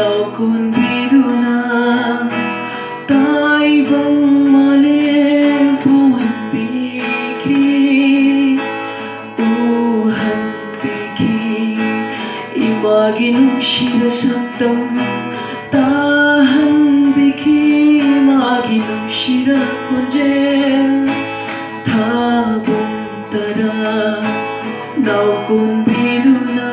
nào còn biết na tay văng mà lên phố hành biki hành biki imagine siya saktan tahan biki imagine siya konje tabong tara nào còn biết na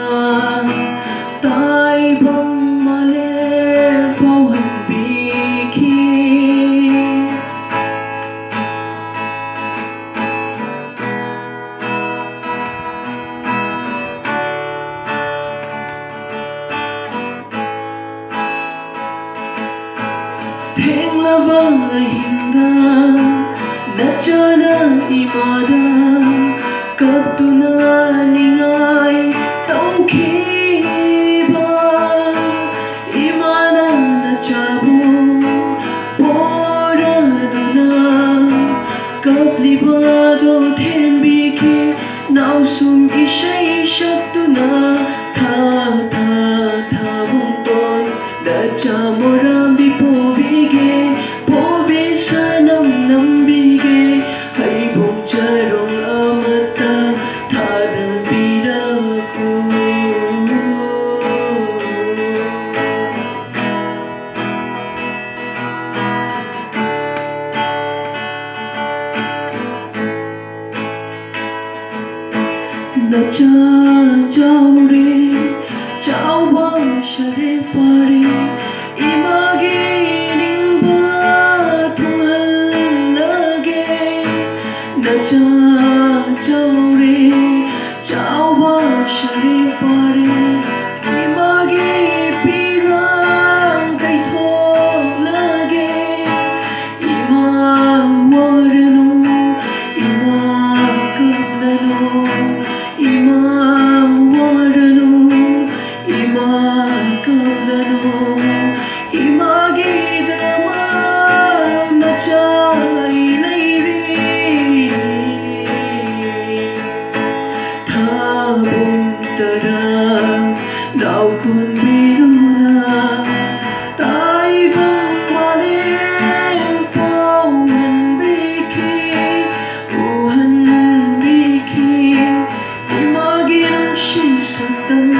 tay văng mà lên phố hành biki Penglava hinda nachana imada kaptuna ningai taukiba imana nachabu poraduna kaplibado thembiki nausum ishai shaktuna tha bungton nachamorambi pobige pobe sanam nambige haibong charong amata thadang biraku nacha chaure chawa share pare image ningba tuhallage nacha chaure chawa share pare image pirang kai tholage ima warnu ima kaplano ima warnu ima kaplano image dama nachai leiri thabong tara nào còn biết na tay văng mà lên phố hành biki hành biki image nang shisatan